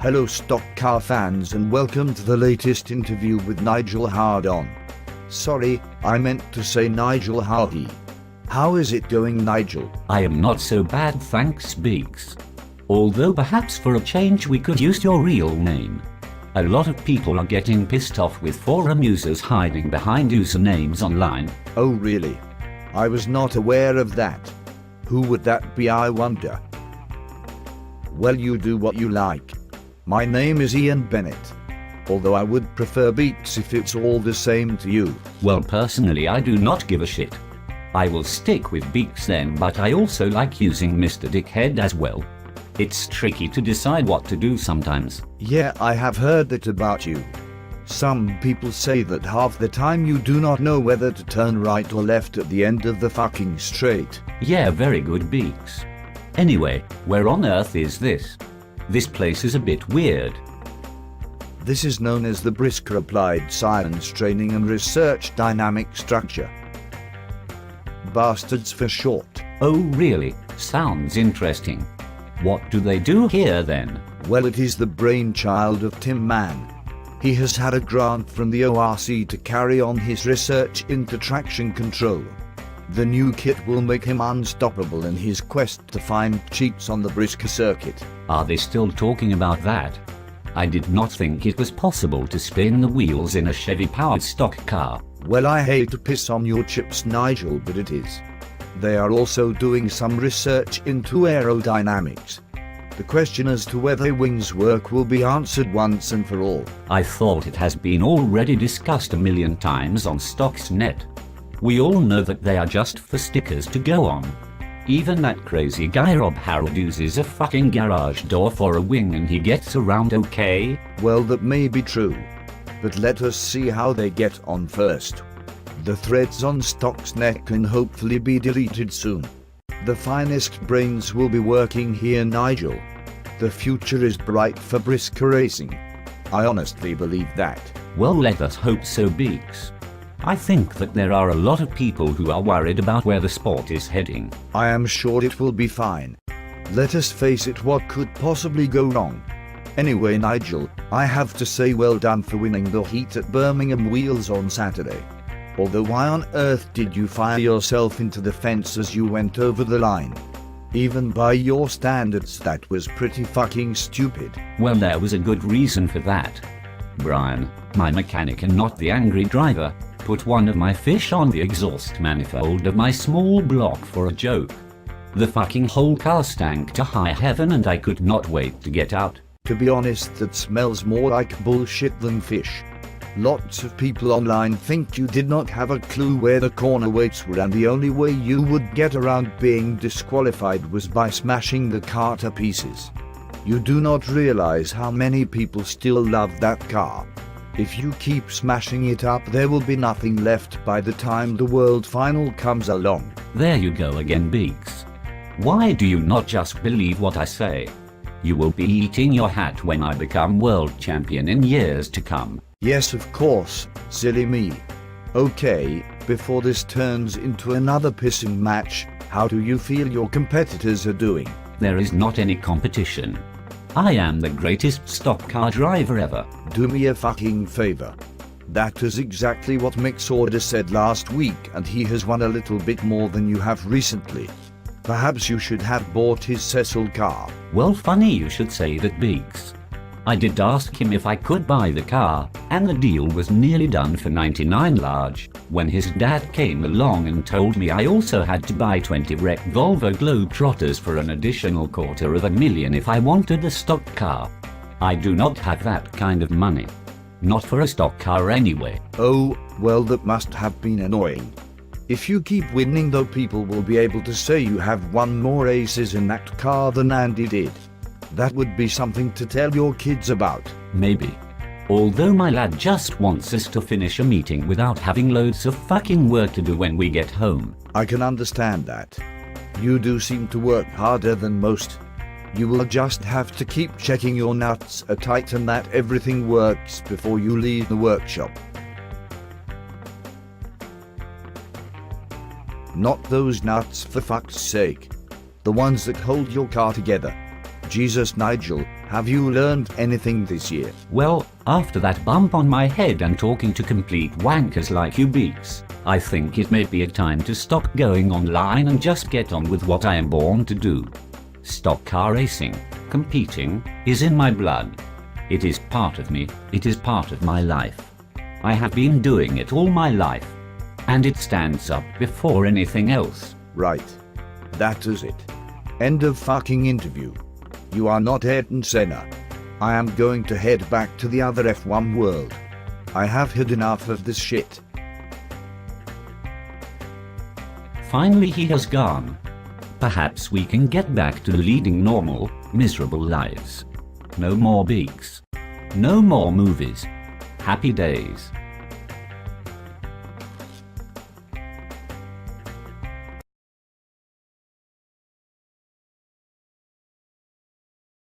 Hello stock car fans and welcome to the latest interview with Nigel Hardon. Sorry, I meant to say Nigel Harrhy. How is it going, Nigel? I am not so bad, thanks Beaks. Although perhaps for a change we could use your real name. A lot of people are getting pissed off with forum users hiding behind usernames online. Oh really? I was not aware of that. Who would that be, I wonder? Well, you do what you like. My name is Ian Bennett. Although I would prefer Beaks if it's all the same to you. Well, personally I do not give a shit. I will stick with Beaks then, but I also like using Mr. Dickhead as well. It's tricky to decide what to do sometimes. Yeah, I have heard that about you. Some people say that half the time you do not know whether to turn right or left at the end of the fucking straight. Yeah, very good Beaks. Anyway, where on earth is this? This place is a bit weird. This is known as the Brisker Applied Science Training and Research Dynamic Structure. Bastards for short. Oh really? Sounds interesting. What do they do here then? Well, it is the brainchild of Tim Mann. He has had a grant from the ORC to carry on his research into traction control. The new kit will make him unstoppable in his quest to find cheats on the Brisker circuit. Are they still talking about that? I did not think it was possible to spin the wheels in a Chevy-powered stock car. Well, I hate to piss on your chips, Nigel, but it is. They are also doing some research into aerodynamics. The question as to whether wings work will be answered once and for all. I thought it has been already discussed a million times on Stocks.net. We all know that they are just for stickers to go on. Even that crazy guy Rob Harold uses a fucking garage door for a wing and he gets around okay. Well, that may be true. But let us see how they get on first. The threads on Stocks.net can hopefully be deleted soon. The finest brains will be working here, Nigel. The future is bright for Brisker racing. I honestly believe that. Well, let us hope so, Beaks. I think that there are a lot of people who are worried about where the sport is heading. I am sure it will be fine. Let us face it, what could possibly go wrong? Anyway, Nigel, I have to say well done for winning the heat at Birmingham Wheels on Saturday. Although why on earth did you fire yourself into the fence as you went over the line? Even by your standards, that was pretty fucking stupid. Well, there was a good reason for that. Brian, my mechanic and not the angry driver, put one of my fish on the exhaust manifold of my small block for a joke. The fucking whole car stank to high heaven and I could not wait to get out. To be honest, that smells more like bullshit than fish. Lots of people online think you did not have a clue where the corner weights were and the only way you would get around being disqualified was by smashing the car to pieces. You do not realize how many people still love that car. If you keep smashing it up, there will be nothing left by the time the world final comes along. There you go again, Beaks. Why do you not just believe what I say? You will be eating your hat when I become world champion in years to come. Yes, of course, silly me. Okay, before this turns into another pissing match, how do you feel your competitors are doing? There is not any competition. I am the greatest stock car driver ever. Do me a fucking favor. That is exactly what Mick Sorda said last week, and he has won a little bit more than you have recently. Perhaps you should have bought his Cecil car. Well, funny you should say that, Beaks. I did ask him if I could buy the car, and the deal was nearly done for 99 large, when his dad came along and told me I also had to buy 20 wrecked Volvo Globetrotters for an additional $250,000 if I wanted a stock car. I do not have that kind of money. Not for a stock car anyway. Oh, well, that must have been annoying. If you keep winning though, people will be able to say you have won more aces in that car than Andy did. That would be something to tell your kids about. Maybe. Although my lad just wants us to finish a meeting without having loads of fucking work to do when we get home. I can understand that. You do seem to work harder than most. You will just have to keep checking your nuts are tight and that everything works before you leave the workshop. Not those nuts, for fuck's sake. The ones that hold your car together. Jesus, Nigel, have you learned anything this year? Well, after that bump on my head and talking to complete wankers like you beaks, I think it may be a time to stop going online and just get on with what I am born to do. Stock car racing, competing, is in my blood. It is part of me, it is part of my life. I have been doing it all my life, and it stands up before anything else. Right. That is it. End of fucking interview. You are not Ayrton Senna. I am going to head back to the other F1 world. I have had enough of this shit. Finally he has gone. Perhaps we can get back to leading normal, miserable lives. No more beaks. No more movies. Happy days.